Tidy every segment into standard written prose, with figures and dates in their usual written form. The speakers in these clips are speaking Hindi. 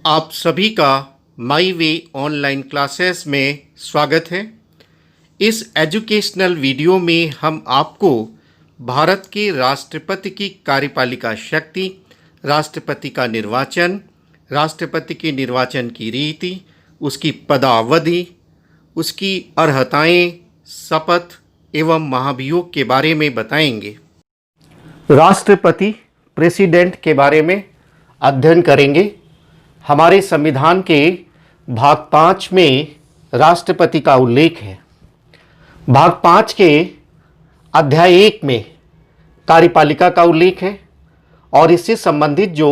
आप सभी का माई वे ऑनलाइन क्लासेस में स्वागत है। इस एजुकेशनल वीडियो में हम आपको भारत के राष्ट्रपति की कार्यपालिका शक्ति, राष्ट्रपति का निर्वाचन, राष्ट्रपति के निर्वाचन की रीति, उसकी पदावधि, उसकी अर्हताएं, शपथ एवं महाभियोग के बारे में बताएंगे। राष्ट्रपति प्रेसिडेंट के बारे में अध्ययन करेंगे। हमारे संविधान के भाग 5 में राष्ट्रपति का उल्लेख है। भाग 5 के अध्याय 1 में कार्यपालिका का उल्लेख है और इससे संबंधित जो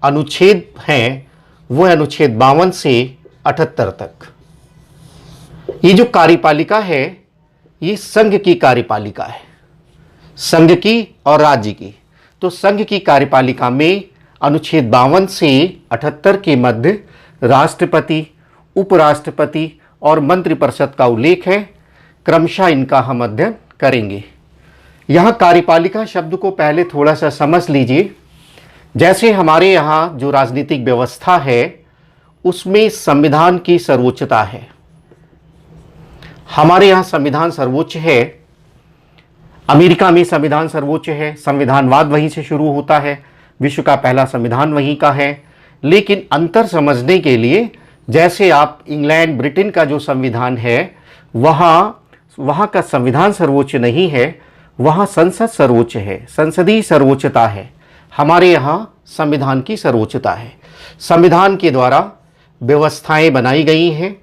अनुच्छेद हैं वो अनुच्छेद 52 से 78 तक। ये जो कार्यपालिका है ये संघ की कार्यपालिका है, संघ की और राज्य की। तो संघ की कार्यपालिका में अनुच्छेद 52 से 78 के मध्य राष्ट्रपति, उपराष्ट्रपति और मंत्रिपरिषद का उल्लेख है। क्रमशः इनका हम अध्ययन करेंगे। यहाँ कार्यपालिका शब्द को पहले थोड़ा सा समझ लीजिए। जैसे हमारे यहाँ जो राजनीतिक व्यवस्था है उसमें संविधान की सर्वोच्चता है। हमारे यहाँ संविधान सर्वोच्च है। अमेरिका में संविधान सर्वोच्च है। संविधानवाद वहीं से शुरू होता है। विश्व का पहला संविधान वहीं का है। लेकिन अंतर समझने के लिए, जैसे आप इंग्लैंड, ब्रिटेन का जो संविधान है वहाँ का संविधान सर्वोच्च नहीं है, वहाँ संसद सर्वोच्च है, संसदीय सर्वोच्चता है। हमारे यहाँ संविधान की सर्वोच्चता है। संविधान के द्वारा व्यवस्थाएं बनाई गई हैं,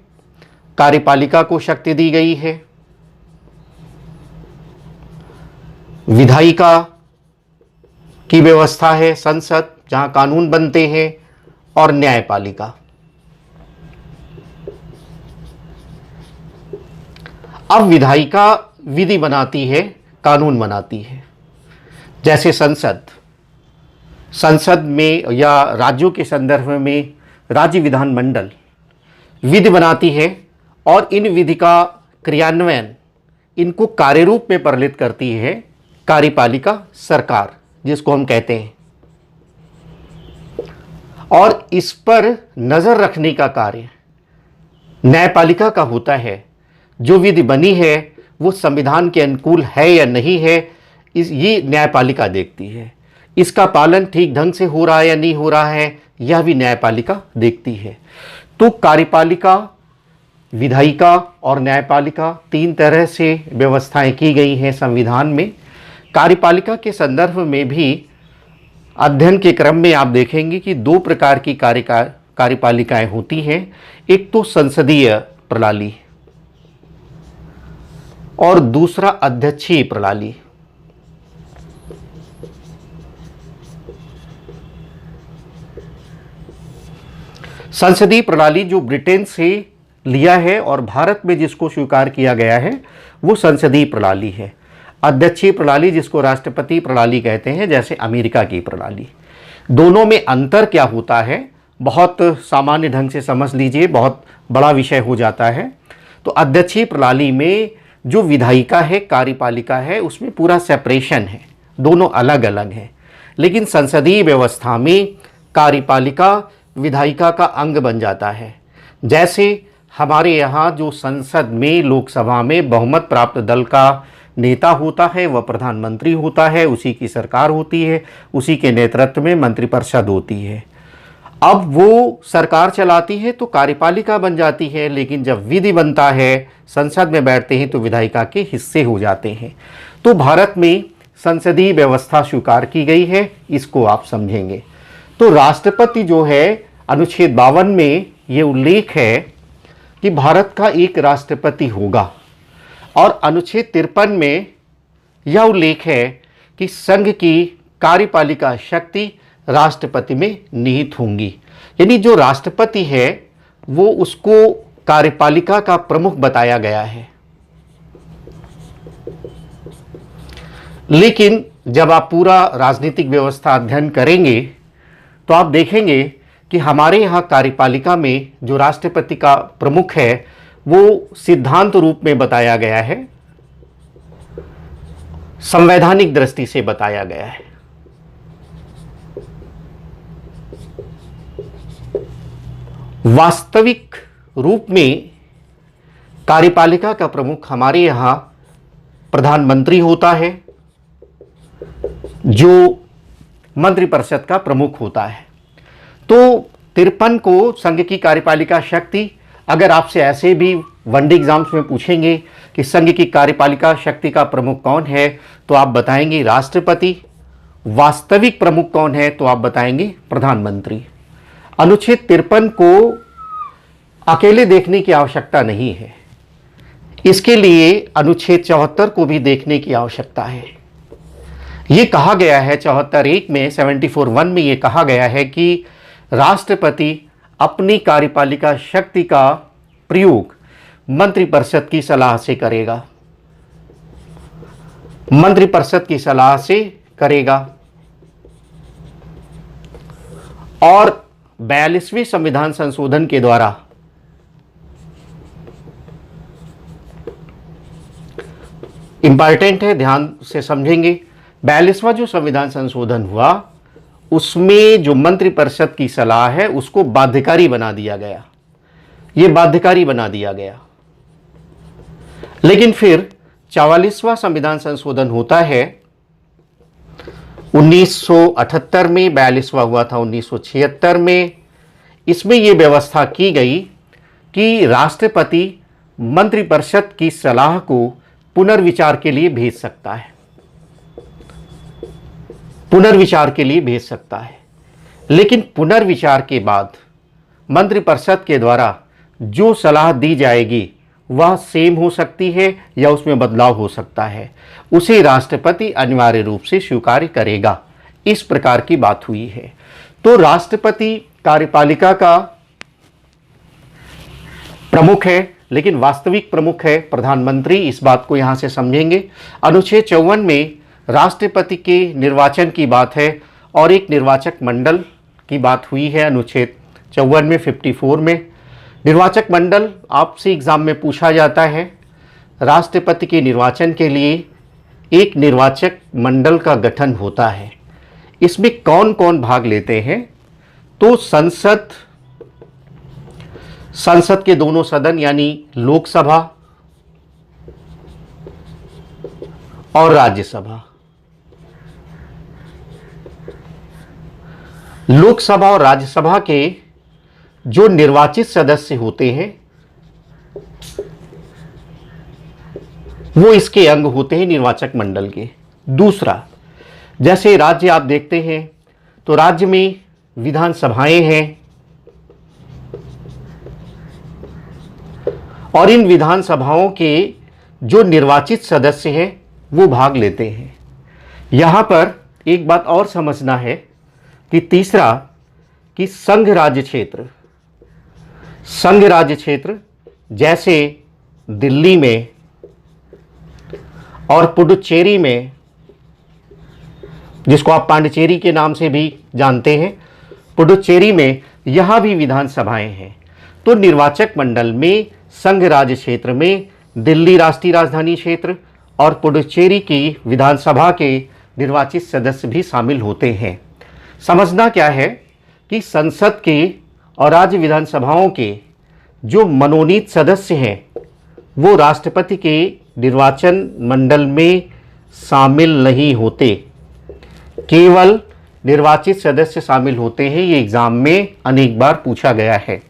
कार्यपालिका को शक्ति दी गई है, विधायिका की व्यवस्था है, संसद जहां कानून बनते हैं, और न्यायपालिका। अब विधायिका विधि बनाती है, कानून बनाती है। जैसे संसद में या राज्यों के संदर्भ में राज्य विधानमंडल विधि बनाती है और इन विधि का क्रियान्वयन, इनको कार्यरूप में परिणत करती है कार्यपालिका सरकार, जिसको हम कहते हैं। और इस पर नजर रखने का कार्य न्यायपालिका का होता है। जो विधि बनी है वो संविधान के अनुकूल है या नहीं है, ये न्यायपालिका देखती है। इसका पालन ठीक ढंग से हो रहा है या नहीं हो रहा है, यह भी न्यायपालिका देखती है। तो कार्यपालिका, विधायिका और न्यायपालिका, 3 तरह से व्यवस्थाएं की गई हैं संविधान में। कार्यपालिका के संदर्भ में भी अध्ययन के क्रम में आप देखेंगे कि 2 प्रकार की कार्यपालिकाएं होती हैं। एक तो संसदीय प्रणाली और दूसरा अध्यक्षीय प्रणाली। संसदीय प्रणाली जो ब्रिटेन से लिया है और भारत में जिसको स्वीकार किया गया है वो संसदीय प्रणाली है। अध्यक्षीय प्रणाली जिसको राष्ट्रपति प्रणाली कहते हैं, जैसे अमेरिका की प्रणाली। दोनों में अंतर क्या होता है, बहुत सामान्य ढंग से समझ लीजिए, बहुत बड़ा विषय हो जाता है। तो अध्यक्षीय प्रणाली में जो विधायिका है, कार्यपालिका है, उसमें पूरा सेपरेशन है, दोनों अलग अलग हैं। लेकिन संसदीय व्यवस्था में कार्यपालिका विधायिका का अंग बन जाता है। जैसे हमारे यहाँ जो संसद में, लोकसभा में बहुमत प्राप्त दल का नेता होता है, वह प्रधानमंत्री होता है, उसी की सरकार होती है, उसी के नेतृत्व में मंत्रिपरिषद होती है। अब वो सरकार चलाती है तो कार्यपालिका बन जाती है, लेकिन जब विधि बनता है, संसद में बैठते हैं, तो विधायिका के हिस्से हो जाते हैं। तो भारत में संसदीय व्यवस्था स्वीकार की गई है, इसको आप समझेंगे। तो राष्ट्रपति जो है, अनुच्छेद 52 में ये उल्लेख है कि भारत का एक राष्ट्रपति होगा, और अनुच्छेद 53 में यह उल्लेख है कि संघ की कार्यपालिका शक्ति राष्ट्रपति में निहित होंगी। यानी जो राष्ट्रपति है वो उसको कार्यपालिका का प्रमुख बताया गया है। लेकिन जब आप पूरा राजनीतिक व्यवस्था अध्ययन करेंगे तो आप देखेंगे कि हमारे यहाँ कार्यपालिका में जो राष्ट्रपति का प्रमुख है वो सिद्धांत रूप में बताया गया है, संवैधानिक दृष्टि से बताया गया है। वास्तविक रूप में कार्यपालिका का प्रमुख हमारे यहाँ प्रधानमंत्री होता है, जो मंत्रिपरिषद का प्रमुख होता है। तो 53 को संघ की कार्यपालिका शक्ति, अगर आपसे ऐसे भी वनडे एग्जाम्स में पूछेंगे कि संघ की कार्यपालिका शक्ति का प्रमुख कौन है, तो आप बताएंगे राष्ट्रपति। वास्तविक प्रमुख कौन है, तो आप बताएंगे प्रधानमंत्री। अनुच्छेद 53 को अकेले देखने की आवश्यकता नहीं है, इसके लिए अनुच्छेद 74 को भी देखने की आवश्यकता है। ये कहा गया है 74(1) में 74(1) में ये कहा गया है कि राष्ट्रपति अपनी कार्यपालिका शक्ति का प्रयोग मंत्रिपरिषद की सलाह से करेगा, मंत्रिपरिषद की सलाह से करेगा। और 42वें संविधान संशोधन के द्वारा इंपॉर्टेंट है, ध्यान से समझेंगे। 42वां जो संविधान संशोधन हुआ उसमें जो मंत्रिपरिषद की सलाह है उसको बाध्यकारी बना दिया गया, ये बाध्यकारी बना दिया गया। लेकिन फिर 44वां संविधान संशोधन होता है 1978 में, 42वां हुआ था 1976 में। इसमें यह व्यवस्था की गई कि राष्ट्रपति मंत्रिपरिषद की सलाह को पुनर्विचार के लिए भेज सकता है, पुनर्विचार के लिए भेज सकता है। लेकिन पुनर्विचार के बाद मंत्रिपरिषद के द्वारा जो सलाह दी जाएगी वह सेम हो सकती है या उसमें बदलाव हो सकता है, उसे राष्ट्रपति अनिवार्य रूप से स्वीकार करेगा। इस प्रकार की बात हुई है। तो राष्ट्रपति कार्यपालिका का प्रमुख है, लेकिन वास्तविक प्रमुख है प्रधानमंत्री। इस बात को यहां से समझेंगे। अनुच्छेद 54 में राष्ट्रपति के निर्वाचन की बात है और एक निर्वाचक मंडल की बात हुई है। अनुच्छेद 54 में 54 में निर्वाचक मंडल आपसे एग्जाम में पूछा जाता है। राष्ट्रपति के निर्वाचन के लिए एक निर्वाचक मंडल का गठन होता है। इसमें कौन कौन भाग लेते हैं, तो संसद के दोनों सदन यानी लोकसभा और राज्यसभा। लोकसभा और राज्यसभा के जो निर्वाचित सदस्य होते हैं वो इसके अंग होते हैं निर्वाचक मंडल के। दूसरा, जैसे राज्य आप देखते हैं तो राज्य में विधानसभाएं हैं और इन विधानसभाओं के जो निर्वाचित सदस्य हैं वो भाग लेते हैं। यहाँ पर एक बात और समझना है कि तीसरा, कि संघ राज्य क्षेत्र जैसे दिल्ली में और पुडुचेरी में, जिसको आप पांडिचेरी के नाम से भी जानते हैं, पुडुचेरी में यहाँ भी विधानसभाएं हैं। तो निर्वाचक मंडल में संघ राज्य क्षेत्र में दिल्ली राष्ट्रीय राजधानी क्षेत्र और पुडुचेरी की विधानसभा के निर्वाचित सदस्य भी शामिल होते हैं। समझना क्या है कि संसद के और राज्य विधानसभाओं के जो मनोनीत सदस्य हैं वो राष्ट्रपति के निर्वाचन मंडल में शामिल नहीं होते, केवल निर्वाचित सदस्य शामिल होते हैं। ये एग्जाम में अनेक बार पूछा गया है।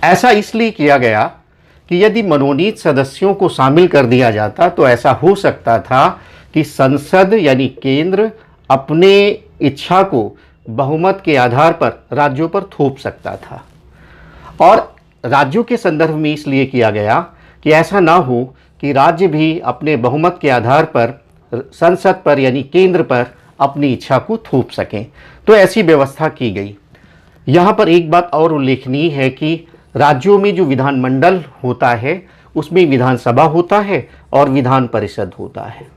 ऐसा इसलिए किया गया कि यदि मनोनीत सदस्यों को शामिल कर दिया जाता तो ऐसा हो सकता था कि संसद यानी केंद्र अपने इच्छा को बहुमत के आधार पर राज्यों पर थोप सकता था। और राज्यों के संदर्भ में इसलिए किया गया कि ऐसा ना हो कि राज्य भी अपने बहुमत के आधार पर संसद पर यानी केंद्र पर अपनी इच्छा को थोप सकें। तो ऐसी व्यवस्था की गई। यहाँ पर एक बात और उल्लेखनीय है कि राज्यों में जो विधानमंडल होता है उसमें विधानसभा होता है और विधान परिषद होता है।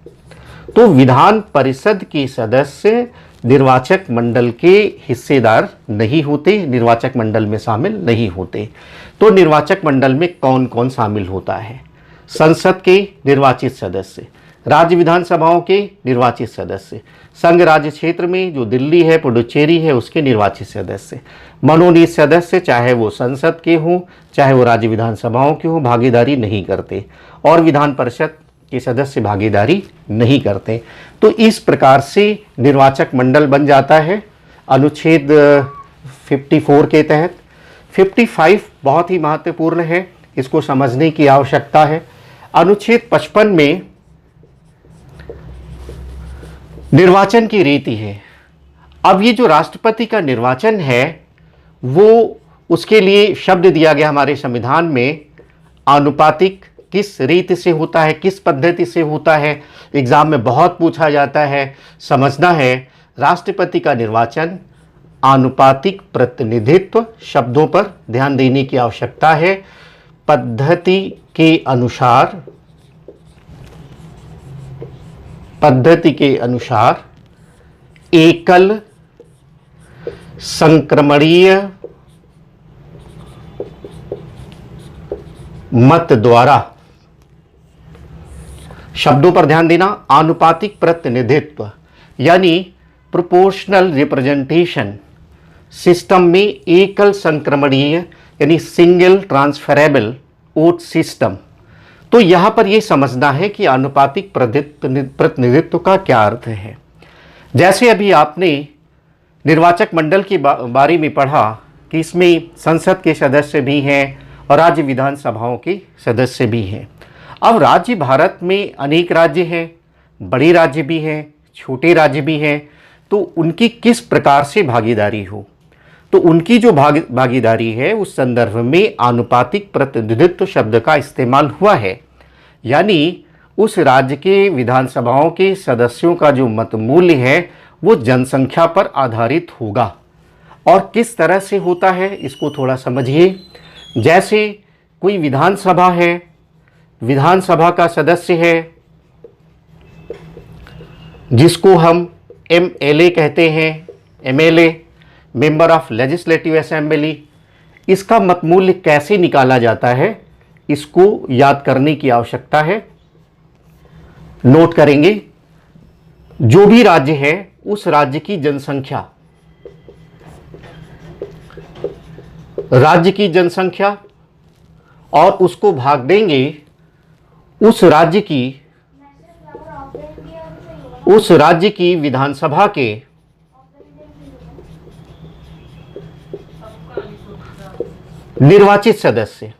तो विधान परिषद के सदस्य निर्वाचक मंडल के हिस्सेदार नहीं होते, निर्वाचक मंडल में शामिल नहीं होते। तो निर्वाचक मंडल में कौन कौन शामिल होता है? संसद के निर्वाचित सदस्य, राज्य विधानसभाओं के निर्वाचित सदस्य, संघ राज्य क्षेत्र में जो दिल्ली है, पुडुचेरी है, उसके निर्वाचित सदस्य, मनोनीत सदस्य चाहे वो संसद के हों चाहे वो राज्य विधानसभाओं के हों, भागीदारी नहीं करते, और विधान परिषद के सदस्य भागीदारी नहीं करते। तो इस प्रकार से निर्वाचक मंडल बन जाता है अनुच्छेद 54 के तहत। 55 बहुत ही महत्वपूर्ण है, इसको समझने की आवश्यकता है। अनुच्छेद 55 में निर्वाचन की रीति है। अब ये जो राष्ट्रपति का निर्वाचन है वो, उसके लिए शब्द दिया गया हमारे संविधान में आनुपातिक। किस रीति से होता है, किस पद्धति से होता है, एग्जाम में बहुत पूछा जाता है, समझना है। राष्ट्रपति का निर्वाचन आनुपातिक प्रतिनिधित्व, शब्दों पर ध्यान देने की आवश्यकता है। पद्धति के अनुसार एकल संक्रमणीय मत द्वारा, शब्दों पर ध्यान देना, आनुपातिक प्रतिनिधित्व यानी प्रोपोर्शनल रिप्रेजेंटेशन सिस्टम में एकल संक्रमणीय यानी सिंगल ट्रांसफरेबल वोट सिस्टम। तो यहाँ पर ये समझना है कि आनुपातिक प्रतिनिधित्व का क्या अर्थ है। जैसे अभी आपने निर्वाचक मंडल के बारे में पढ़ा कि इसमें संसद के सदस्य भी हैं और राज्य विधानसभाओं के सदस्य भी हैं। अब राज्य, भारत में अनेक राज्य हैं, बड़े राज्य भी हैं, छोटे राज्य भी हैं, तो उनकी किस प्रकार से भागीदारी हो, तो उनकी जो भागीदारी है उस संदर्भ में आनुपातिक प्रतिनिधित्व शब्द का इस्तेमाल हुआ है। यानी उस राज्य के विधानसभाओं के सदस्यों का जो मत मूल्य है वो जनसंख्या पर आधारित होगा। और किस तरह से होता है इसको थोड़ा समझिए। जैसे कोई विधानसभा है, विधानसभा का सदस्य है जिसको हम MLA कहते हैं, MLA member of legislative assembly, इसका मत मूल्य कैसे निकाला जाता है इसको याद करने की आवश्यकता है। नोट करेंगे, जो भी राज्य है उस राज्य की जनसंख्या, और उसको भाग देंगे उस राज्य की विधानसभा के निर्वाचित सदस्य।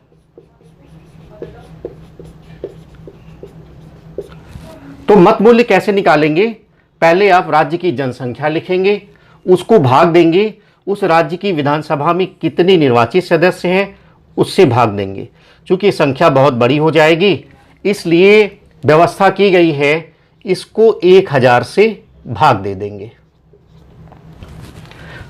तो मत मूल्य कैसे निकालेंगे, पहले आप राज्य की जनसंख्या लिखेंगे, उसको भाग देंगे उस राज्य की विधानसभा में कितने निर्वाचित सदस्य हैं उससे भाग देंगे। चूंकि संख्या बहुत बड़ी हो जाएगी इसलिए व्यवस्था की गई है इसको 1000 से भाग दे देंगे।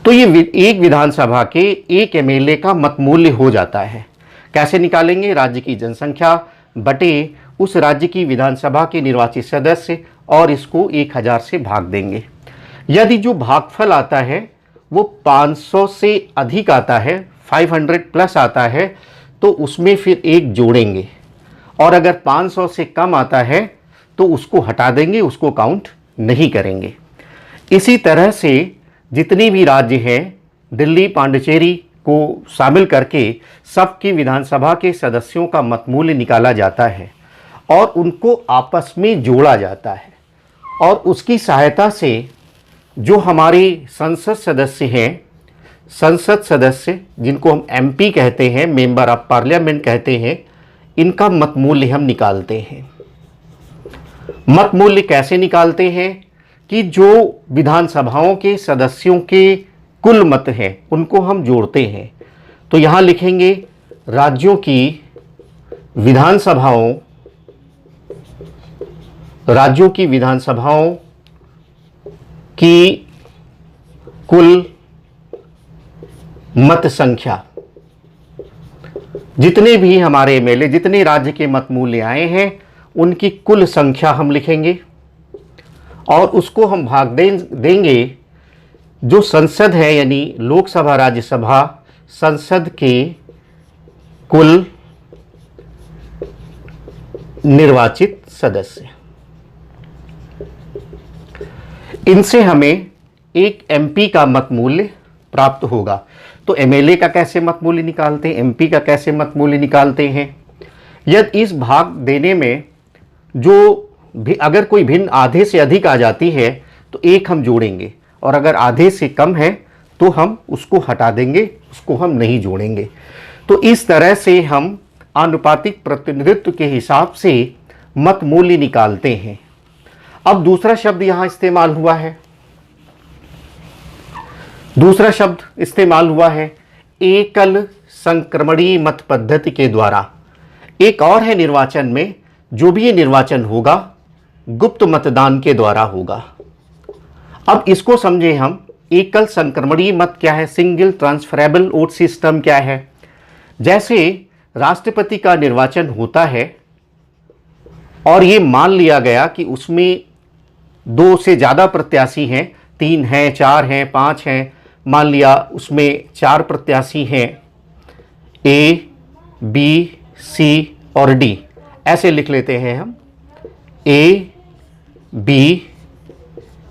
तो ये एक विधानसभा के एक MLA का मत मूल्य हो जाता है। कैसे निकालेंगे, राज्य की जनसंख्या बटे उस राज्य की विधानसभा के निर्वाचित सदस्य और इसको 1000 से भाग देंगे। यदि जो भागफल आता है वो 500 से अधिक आता है, 500 प्लस आता है, तो उसमें फिर एक जोड़ेंगे, और अगर 500 से कम आता है तो उसको हटा देंगे, उसको काउंट नहीं करेंगे। इसी तरह से जितने भी राज्य हैं, दिल्ली, पांडिचेरी को शामिल करके सबकी विधानसभा के सदस्यों का मत मूल्य निकाला जाता है और उनको आपस में जोड़ा जाता है, और उसकी सहायता से जो हमारे संसद सदस्य हैं, संसद सदस्य जिनको हम MP कहते हैं, मेंबर ऑफ पार्लियामेंट कहते हैं, इनका मत मूल्य हम निकालते हैं। मत मूल्य कैसे निकालते हैं कि जो विधानसभाओं के सदस्यों के कुल मत हैं उनको हम जोड़ते हैं। तो यहाँ लिखेंगे राज्यों की विधानसभाओं की कुल मत संख्या, जितने भी हमारे MLA, जितने राज्य के मत मूल्य आए हैं उनकी कुल संख्या हम लिखेंगे, और उसको हम भाग देंगे जो संसद है यानी लोकसभा, राज्यसभा, संसद के कुल निर्वाचित सदस्य। इनसे हमें एक एमपी का मत मूल्य प्राप्त होगा। तो एमएलए का कैसे मत मूल्य निकालते हैं, एमपी का कैसे मत मूल्य निकालते हैं। यदि इस भाग देने में जो भी अगर कोई भिन्न आधे से अधिक आ जाती है तो एक हम जोड़ेंगे, और अगर आधे से कम है तो हम उसको हटा देंगे, उसको हम नहीं जोड़ेंगे। तो इस तरह से हम आनुपातिक प्रतिनिधित्व के हिसाब से मत मूल्य निकालते हैं। अब दूसरा शब्द यहां इस्तेमाल हुआ है, दूसरा शब्द इस्तेमाल हुआ है एकल संक्रमणीय मत पद्धति के द्वारा। एक और है निर्वाचन में, जो भी ये निर्वाचन होगा गुप्त मतदान के द्वारा होगा। अब इसको समझे हम, एकल संक्रमणीय मत क्या है, सिंगल ट्रांसफरेबल वोट सिस्टम क्या है। जैसे राष्ट्रपति का निर्वाचन होता है और ये मान लिया गया कि उसमें 2 से ज़्यादा प्रत्याशी हैं, 3 हैं, 4 हैं, 5 हैं, मान लिया उसमें 4 प्रत्याशी हैं, ए, बी, सी और डी, ऐसे लिख लेते हैं हम, ए, बी,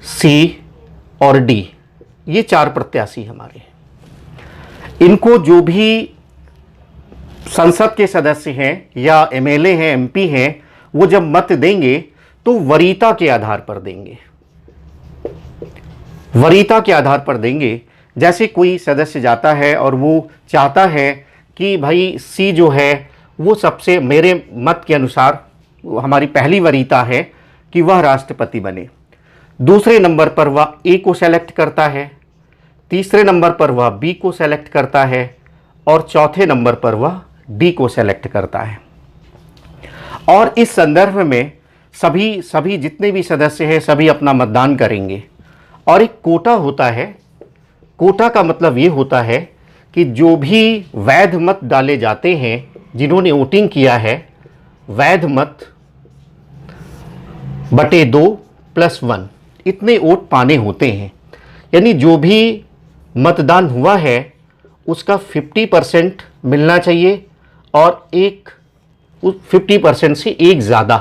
सी और डी, ये 4 प्रत्याशी हमारे। इनको जो भी संसद के सदस्य हैं या एमएलए हैं, एमपी हैं, वो जब मत देंगे तो वरीयता के आधार पर देंगे, वरीयता के आधार पर देंगे। जैसे कोई सदस्य जाता है और वो चाहता है कि भाई सी जो है वो सबसे, मेरे मत के अनुसार हमारी पहली वरीयता है कि वह राष्ट्रपति बने, दूसरे नंबर पर वह ए को सेलेक्ट करता है, तीसरे नंबर पर वह बी को सेलेक्ट करता है और चौथे नंबर पर वह डी को सेलेक्ट करता है। और इस संदर्भ में सभी जितने भी सदस्य हैं सभी अपना मतदान करेंगे। और एक कोटा होता है, कोटा का मतलब ये होता है कि जो भी वैध मत डाले जाते हैं, जिन्होंने वोटिंग किया है, वैध मत बटे 2 + 1 इतने वोट पाने होते हैं। यानी जो भी मतदान हुआ है उसका 50% मिलना चाहिए और 50% से एक ज़्यादा,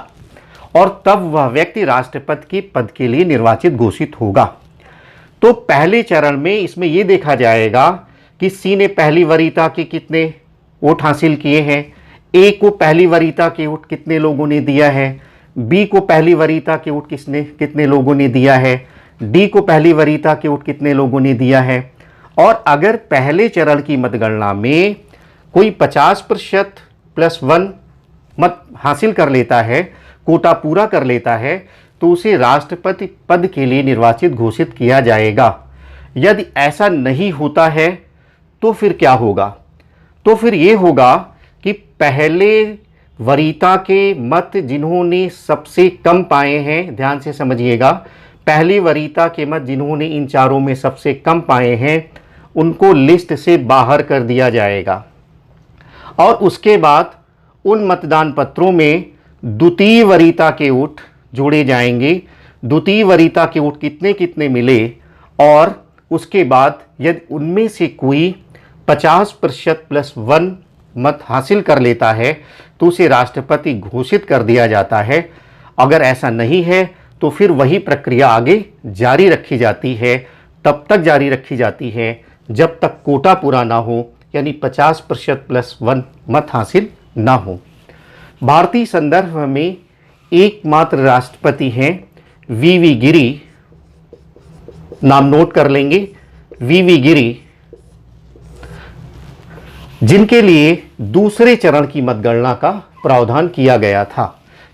और तब वह व्यक्ति राष्ट्रपति के पद के लिए निर्वाचित घोषित होगा। तो पहले चरण में इसमें यह देखा जाएगा कि सी ने पहली वरीयता के कितने वोट हासिल किए हैं, ए को पहली वरीयता के वोट कितने लोगों ने दिया है, बी को पहली वरीयता के वोट कितने लोगों ने दिया है, डी को पहली वरीयता के वोट कितने लोगों ने दिया है। और अगर पहले चरण की मतगणना में कोई 50% + 1 मत हासिल कर लेता है, कोटा पूरा कर लेता है, तो उसे राष्ट्रपति पद के लिए निर्वाचित घोषित किया जाएगा। यदि ऐसा नहीं होता है तो फिर क्या होगा, तो फिर ये होगा कि पहले वरीयता के मत जिन्होंने सबसे कम पाए हैं, ध्यान से समझिएगा, पहली वरीयता के मत जिन्होंने इन चारों में सबसे कम पाए हैं उनको लिस्ट से बाहर कर दिया जाएगा। और उसके बाद उन मतदान पत्रों में द्वितीय वरीयता के वोट जोड़े जाएंगे, द्वितीय वरीयता के वोट कितने कितने मिले, और उसके बाद यदि उनमें से कोई 50% + 1 मत हासिल कर लेता है तो उसे राष्ट्रपति घोषित कर दिया जाता है। अगर ऐसा नहीं है तो फिर वही प्रक्रिया आगे जारी रखी जाती है, तब तक जारी रखी जाती है जब तक कोटा पूरा ना हो, यानी 50% + 1 मत हासिल ना हो। भारतीय संदर्भ में एकमात्र राष्ट्रपति हैं वीवी गिरी, नाम नोट कर लेंगे, वीवी गिरी, जिनके लिए दूसरे चरण की मतगणना का प्रावधान किया गया था।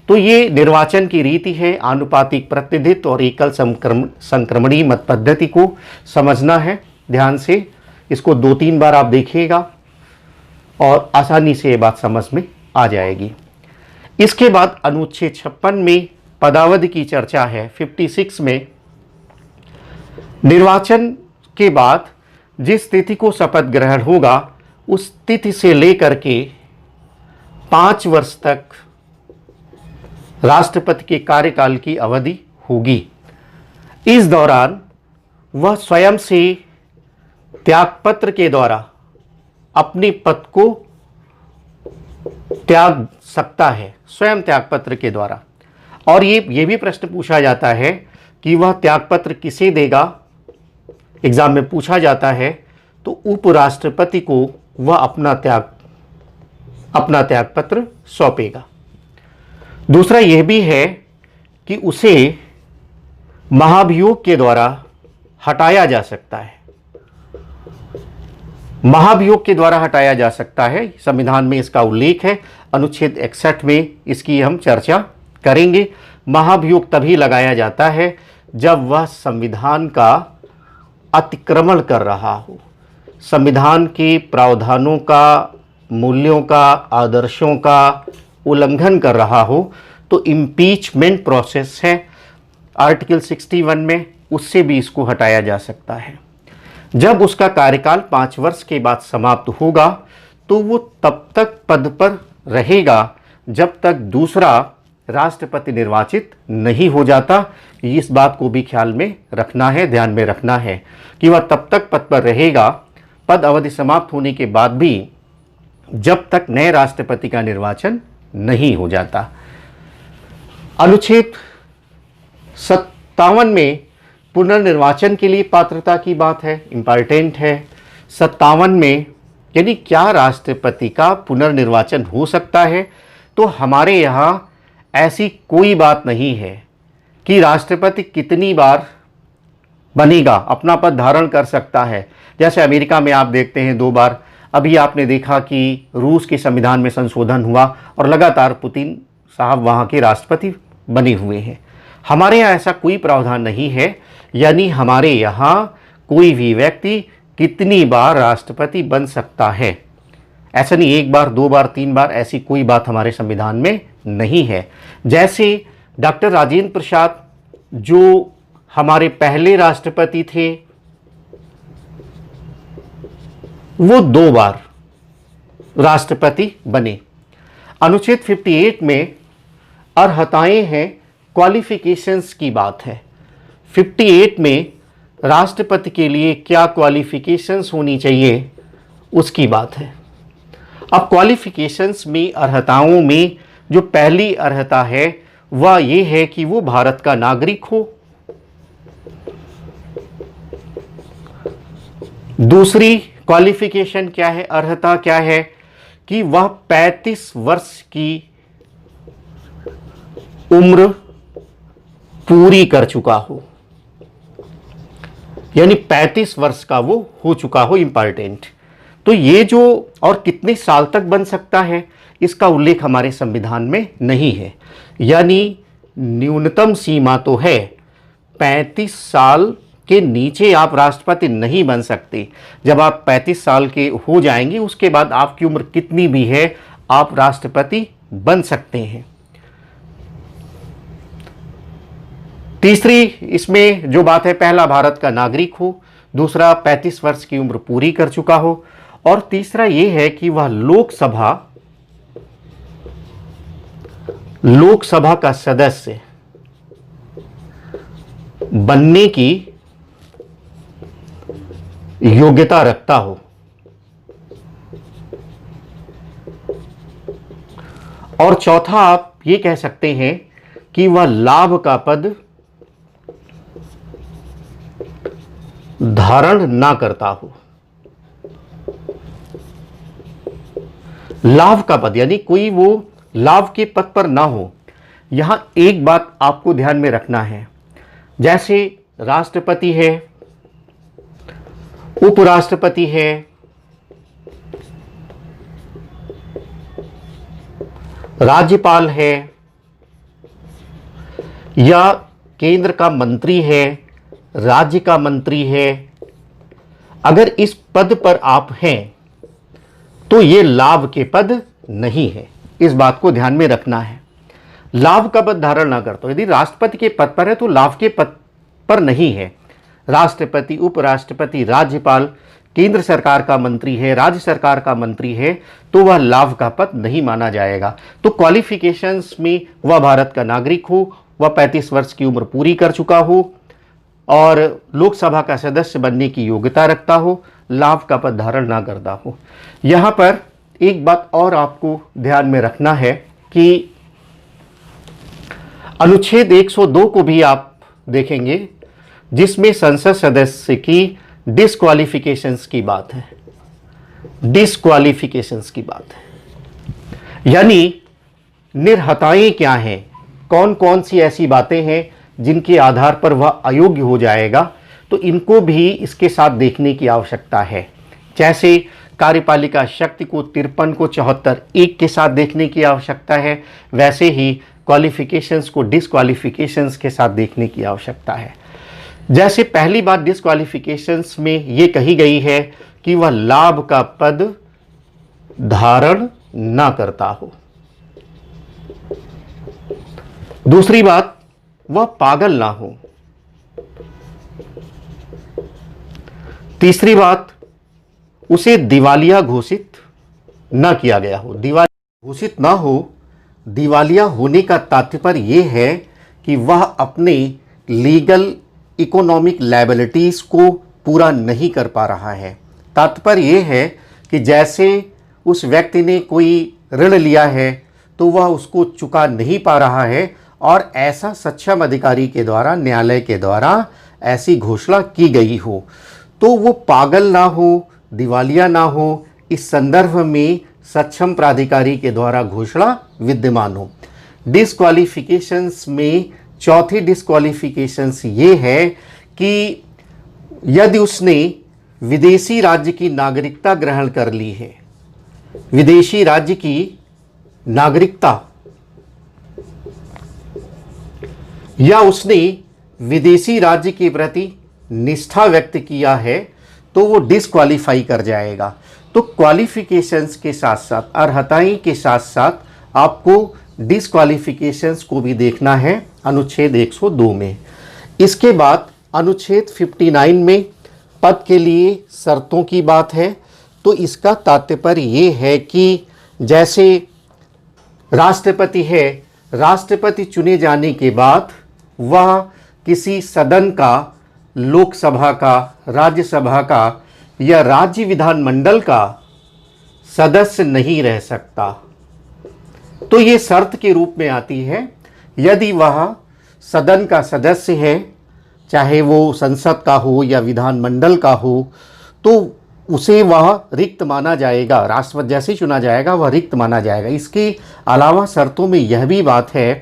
तो ये निर्वाचन की रीति है, आनुपातिक प्रतिनिधित्व और एकल संक्रमणीय मत पद्धति को समझना है ध्यान से। इसको 2-3 बार आप देखिएगा और आसानी से ये बात समझ में आ जाएगी। इसके बाद अनुच्छेद 56 में पदावधि की चर्चा है। 56 में निर्वाचन के बाद जिस तिथि को शपथ ग्रहण होगा उस तिथि से लेकर के 5 वर्ष तक राष्ट्रपति के कार्यकाल की अवधि होगी। इस दौरान वह स्वयं से त्यागपत्र के द्वारा अपने पद को त्याग सकता है, स्वयं त्यागपत्र के द्वारा। और ये भी प्रश्न पूछा जाता है कि वह त्यागपत्र किसे देगा, एग्जाम में पूछा जाता है, तो उपराष्ट्रपति को वह अपना त्यागपत्र सौंपेगा। दूसरा यह भी है कि उसे महाभियोग के द्वारा हटाया जा सकता है। महाभियोग के द्वारा हटाया जा सकता है, संविधान में इसका उल्लेख है, अनुच्छेद 61 में इसकी हम चर्चा करेंगे। महाभियोग तभी लगाया जाता है जब वह संविधान का अतिक्रमण कर रहा हो, संविधान के प्रावधानों का, मूल्यों का, आदर्शों का उल्लंघन कर रहा हो, तो इम्पीचमेंट प्रोसेस है आर्टिकल 61 में, उससे भी इसको हटाया जा सकता है। जब उसका कार्यकाल 5 वर्ष के बाद समाप्त होगा तो वो तब तक पद पर रहेगा जब तक दूसरा राष्ट्रपति निर्वाचित नहीं हो जाता। इस बात को भी ख्याल में रखना है, ध्यान में रखना है कि वह तब तक पद पर रहेगा, पद अवधि समाप्त होने के बाद भी, जब तक नए राष्ट्रपति का निर्वाचन नहीं हो जाता। अनुच्छेद 57 में पुनर्निर्वाचन के लिए पात्रता की बात है, इम्पॉर्टेंट है। 57 में यानी क्या राष्ट्रपति का पुनर्निर्वाचन हो सकता है, तो हमारे यहाँ ऐसी कोई बात नहीं है कि राष्ट्रपति कितनी बार बनेगा, अपना पद धारण कर सकता है। जैसे अमेरिका में आप देखते हैं 2 बार, अभी आपने देखा कि रूस के संविधान में संशोधन हुआ और लगातार पुतिन साहब वहाँ के राष्ट्रपति बने हुए हैं। हमारे यहाँ ऐसा कोई प्रावधान नहीं है, यानी हमारे यहाँ कोई भी व्यक्ति कितनी बार राष्ट्रपति बन सकता है, ऐसा नहीं 1 बार 2 बार 3 बार, ऐसी कोई बात हमारे संविधान में नहीं है। जैसे डॉक्टर राजेंद्र प्रसाद जो हमारे पहले राष्ट्रपति थे, वो 2 बार राष्ट्रपति बने। अनुच्छेद 58 में अर्हताएं हैं, क्वालिफिकेशंस की बात है। 58 में राष्ट्रपति के लिए क्या क्वालिफिकेशंस होनी चाहिए उसकी बात है। अब क्वालिफिकेशंस में, अर्हताओं में जो पहली अर्हता है वह ये है कि वो भारत का नागरिक हो। दूसरी क्वालिफिकेशन क्या है, अर्हता क्या है, कि वह 35 वर्ष की उम्र पूरी कर चुका हो, यानी 35 वर्ष का वो हो चुका हो, इंपॉर्टेंट। तो ये जो और कितने साल तक बन सकता है इसका उल्लेख हमारे संविधान में नहीं है, यानी न्यूनतम सीमा तो है 35 साल के नीचे आप राष्ट्रपति नहीं बन सकते। जब आप 35 साल के हो जाएंगे उसके बाद आपकी उम्र कितनी भी है आप राष्ट्रपति बन सकते हैं। तीसरी इसमें जो बात है, पहला भारत का नागरिक हो, दूसरा 35 वर्ष की उम्र पूरी कर चुका हो, और तीसरा यह है कि वह लोकसभा का सदस्य बनने की योग्यता रखता हो। और चौथा आप ये कह सकते हैं कि वह लाभ का पद धारण ना करता हो। लाभ का पद यानी कोई वो लाभ के पद पर ना हो। यहां एक बात आपको ध्यान में रखना है, जैसे राष्ट्रपति है, उपराष्ट्रपति है, राज्यपाल है, या केंद्र का मंत्री है, राज्य का मंत्री है, अगर इस पद पर आप हैं तो ये लाभ के पद नहीं है। इस बात को ध्यान में रखना है, लाभ का पद धारण ना करते हो। यदि राष्ट्रपति के पद पर है तो लाभ के पद पर नहीं है। राष्ट्रपति, उपराष्ट्रपति, राज्यपाल, केंद्र सरकार का मंत्री है, राज्य सरकार का मंत्री है, तो वह लाभ का पद नहीं माना जाएगा। तो क्वालिफिकेशंस में वह भारत का नागरिक हो, वह 35 वर्ष की उम्र पूरी कर चुका हो और लोकसभा का सदस्य बनने की योग्यता रखता हो, लाभ का पद धारण ना करता हो। यहाँ पर एक बात और आपको ध्यान में रखना है कि अनुच्छेद 102 को भी आप देखेंगे जिसमें संसद सदस्य की डिस्क्वालिफिकेशंस की बात है, डिस्क्वालिफिकेशंस की बात है, यानी निर्हताएं क्या हैं, कौन कौन सी ऐसी बातें हैं जिनके आधार पर वह अयोग्य हो जाएगा, तो इनको भी इसके साथ देखने की आवश्यकता है। जैसे कार्यपालिका शक्ति को 53 को 74 एक के साथ देखने की आवश्यकता है, वैसे ही क्वालिफिकेशंस को डिस्क्वालिफिकेशंस के साथ देखने की आवश्यकता है। जैसे पहली बात डिस्क्वालिफिकेशंस में ये कही गई है कि वह लाभ का पद धारण ना करता हो। दूसरी बात, वह पागल ना हो। तीसरी बात, उसे दिवालिया घोषित ना किया गया हो। दिवालिया घोषित ना हो, दिवालिया होने का तात्पर्य यह है कि वह अपने लीगल इकोनॉमिक लायबिलिटीज को पूरा नहीं कर पा रहा है। तात्पर्य यह है कि जैसे उस व्यक्ति ने कोई ऋण लिया है तो वह उसको चुका नहीं पा रहा है, और ऐसा सक्षम अधिकारी के द्वारा, न्यायालय के द्वारा ऐसी घोषणा की गई हो, तो वो पागल ना हो, दिवालिया ना हो, इस संदर्भ में सक्षम प्राधिकारी के द्वारा घोषणा विद्यमान हो। डिस्क्वालिफिकेशंस में चौथी डिस्क्वालिफिकेशंस ये है कि यदि उसने विदेशी राज्य की नागरिकता ग्रहण कर ली है, विदेशी राज्य की नागरिकता, या उसने विदेशी राज्य के प्रति निष्ठा व्यक्त किया है, तो वो डिस्क्वालीफाई कर जाएगा। तो क्वालिफिकेशंस के साथ साथ, अर्हताएं के साथ साथ आपको डिस्क्वालिफिकेशंस को भी देखना है अनुच्छेद 102 में। इसके बाद अनुच्छेद 59 में पद के लिए शर्तों की बात है। तो इसका तात्पर्य ये है कि जैसे राष्ट्रपति है, राष्ट्रपति चुने जाने के बाद वह किसी सदन का, लोकसभा का, राज्यसभा का या राज्य विधानमंडल का सदस्य नहीं रह सकता। तो ये शर्त के रूप में आती है, यदि वह सदन का सदस्य है, चाहे वो संसद का हो या विधानमंडल का हो, तो उसे वह रिक्त माना जाएगा। राष्ट्रपति जैसे चुना जाएगा वह रिक्त माना जाएगा। इसके अलावा शर्तों में यह भी बात है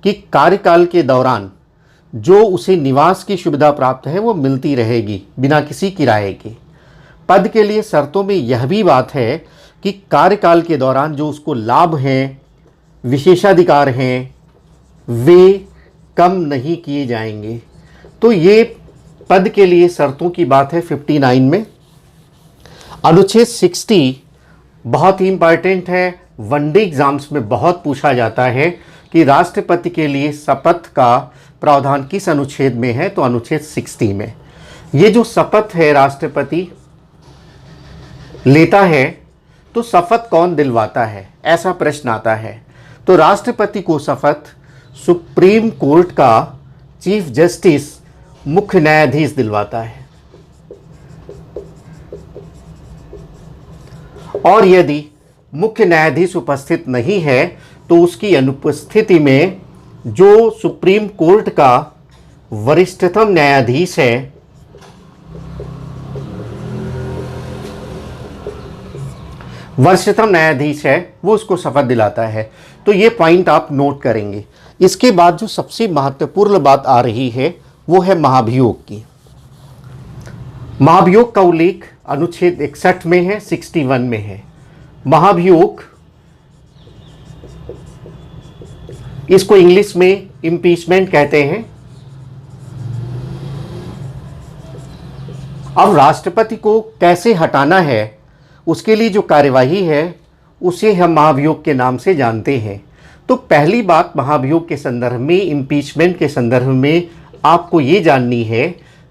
कि कार्यकाल के दौरान जो उसे निवास की सुविधा प्राप्त है वो मिलती रहेगी बिना किसी किराए के। पद के लिए शर्तों में यह भी बात है कि कार्यकाल के दौरान जो उसको लाभ हैं, विशेषाधिकार हैं, वे कम नहीं किए जाएंगे। तो ये पद के लिए शर्तों की बात है 59 में। अनुच्छेद 60 बहुत ही इंपॉर्टेंट है, वनडे एग्जाम्स में बहुत पूछा जाता है कि राष्ट्रपति के लिए शपथ का प्रावधान किस अनुच्छेद में है, तो अनुच्छेद 60 में। ये जो शपथ है राष्ट्रपति लेता है, तो शपथ कौन दिलवाता है, ऐसा प्रश्न आता है। तो राष्ट्रपति को शपथ सुप्रीम कोर्ट का चीफ जस्टिस, मुख्य न्यायाधीश दिलवाता है। और यदि मुख्य न्यायाधीश उपस्थित नहीं है तो उसकी अनुपस्थिति में जो सुप्रीम कोर्ट का वरिष्ठतम न्यायाधीश है, वो उसको शपथ दिलाता है। तो ये पॉइंट आप नोट करेंगे। इसके बाद जो सबसे महत्वपूर्ण बात आ रही है वो है महाभियोग की। महाभियोग का उल्लेख अनुच्छेद 61 में है, 61 में है। महाभियोग, इसको इंग्लिश में इम्पीचमेंट कहते हैं। अब राष्ट्रपति को कैसे हटाना है, उसके लिए जो कार्यवाही है उसे हम महाभियोग के नाम से जानते हैं। तो पहली बात महाभियोग के संदर्भ में, इम्पीचमेंट के संदर्भ में आपको ये जाननी है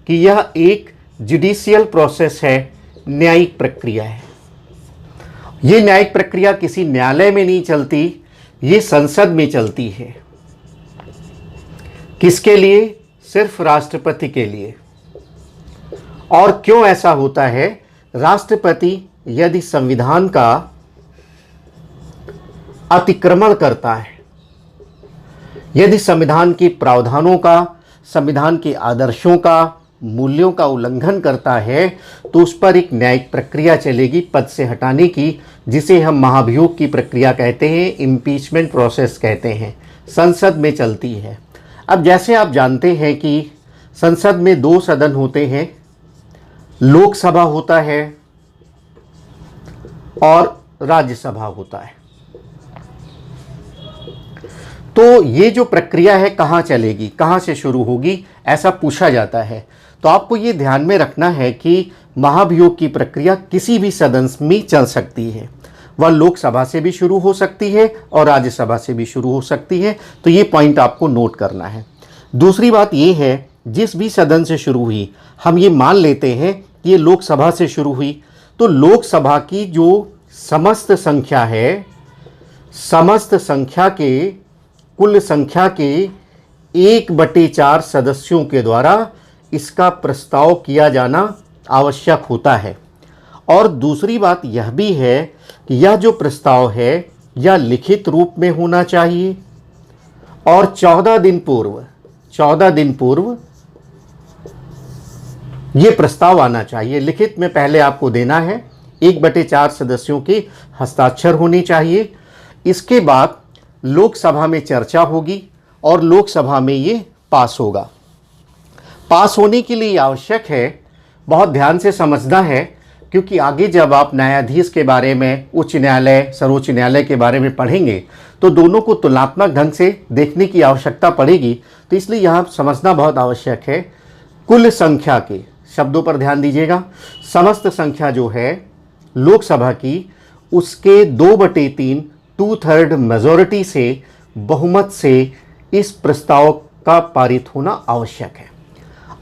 कि यह एक जुडिशियल प्रोसेस है, न्यायिक प्रक्रिया है। ये न्यायिक प्रक्रिया किसी न्यायालय में नहीं चलती, ये संसद में चलती है। किसके लिए? सिर्फ राष्ट्रपति के लिए। और क्यों ऐसा होता है? राष्ट्रपति यदि संविधान का अतिक्रमण करता है, यदि संविधान के प्रावधानों का, संविधान के आदर्शों का, मूल्यों का उल्लंघन करता है तो उस पर एक न्यायिक प्रक्रिया चलेगी पद से हटाने की, जिसे हम महाभियोग की प्रक्रिया कहते हैं, इम्पीचमेंट प्रोसेस कहते हैं, संसद में चलती है। अब जैसे आप जानते हैं कि संसद में 2 सदन होते हैं, लोकसभा होता है और राज्यसभा होता है। तो ये जो प्रक्रिया है कहाँ चलेगी, कहाँ से शुरू होगी, ऐसा पूछा जाता है। तो आपको ये ध्यान में रखना है कि महाभियोग की प्रक्रिया किसी भी सदन में चल सकती है। वह लोकसभा से भी शुरू हो सकती है और राज्यसभा से भी शुरू हो सकती है। तो ये पॉइंट आपको नोट करना है। दूसरी बात ये है, जिस भी सदन से शुरू हुई, हम ये मान लेते हैं कि ये लोकसभा से शुरू हुई, तो लोकसभा की जो समस्त संख्या है, समस्त संख्या के, कुल संख्या के 1/4 सदस्यों के द्वारा इसका प्रस्ताव किया जाना आवश्यक होता है। और दूसरी बात यह भी है कि यह जो प्रस्ताव है यह लिखित रूप में होना चाहिए और 14 दिन पूर्व ये प्रस्ताव आना चाहिए। लिखित में पहले आपको देना है, 1/4 सदस्यों के हस्ताक्षर होने चाहिए। इसके बाद लोकसभा में चर्चा होगी और लोकसभा में ये पास होगा। पास होने के लिए आवश्यक है, बहुत ध्यान से समझना है, क्योंकि आगे जब आप न्यायाधीश के बारे में, उच्च न्यायालय, सर्वोच्च न्यायालय के बारे में पढ़ेंगे तो दोनों को तुलनात्मक ढंग से देखने की आवश्यकता पड़ेगी। तो इसलिए यहाँ समझना बहुत आवश्यक है। कुल संख्या के शब्दों पर ध्यान दीजिएगा। समस्त संख्या जो है लोकसभा की, उसके 2/3 2/3 मेजॉरिटी से, बहुमत से इस प्रस्ताव का पारित होना आवश्यक है।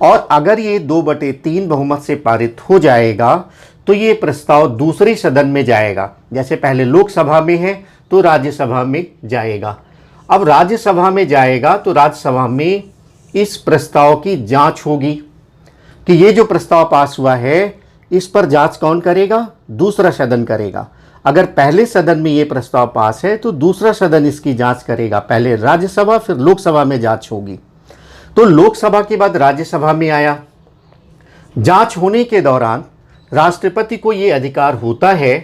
और अगर ये 2/3 बहुमत से पारित हो जाएगा तो ये प्रस्ताव दूसरे सदन में जाएगा। जैसे पहले लोकसभा में है तो राज्यसभा में जाएगा। अब राज्यसभा में जाएगा तो राज्यसभा में इस प्रस्ताव की जांच होगी कि ये जो प्रस्ताव पास हुआ है इस पर जांच कौन करेगा, दूसरा सदन करेगा। अगर पहले सदन में ये प्रस्ताव पास है तो दूसरा सदन इसकी जांच करेगा। पहले राज्यसभा, फिर लोकसभा में जांच होगी। तो लोकसभा के बाद राज्यसभा में आया। जांच होने के दौरान राष्ट्रपति को ये अधिकार होता है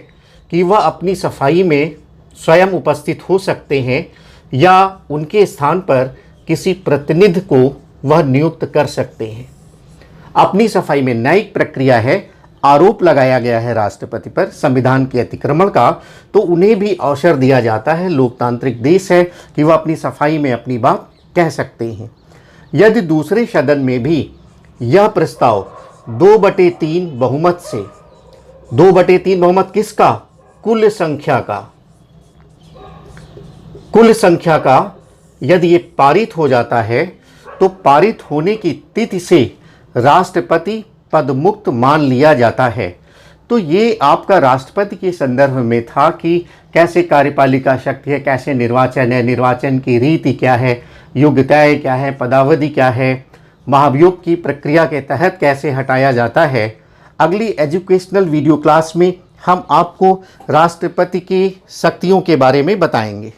कि वह अपनी सफाई में स्वयं उपस्थित हो सकते हैं या उनके स्थान पर किसी प्रतिनिधि को वह नियुक्त कर सकते हैं। अपनी सफाई में न्यायिक प्रक्रिया है, आरोप लगाया गया है राष्ट्रपति पर संविधान के अतिक्रमण का, तो उन्हें भी अवसर दिया जाता है, लोकतांत्रिक देश है, कि वह अपनी सफाई में अपनी बात कह सकते हैं। यदि दूसरे सदन में भी यह प्रस्ताव 2/3 बहुमत से, 2/3 बहुमत किसका, कुल संख्या का यदि ये पारित हो जाता है तो पारित होने की तिथि से राष्ट्रपति पद मुक्त मान लिया जाता है। तो ये आपका राष्ट्रपति के संदर्भ में था कि कैसे कार्यपालिका शक्ति है, कैसे निर्वाचन है, निर्वाचन की रीति क्या है, योग्यताएं क्या है, पदावधि क्या है, महाभियोग की प्रक्रिया के तहत कैसे हटाया जाता है। अगली एजुकेशनल वीडियो क्लास में हम आपको राष्ट्रपति की शक्तियों के बारे में बताएंगे।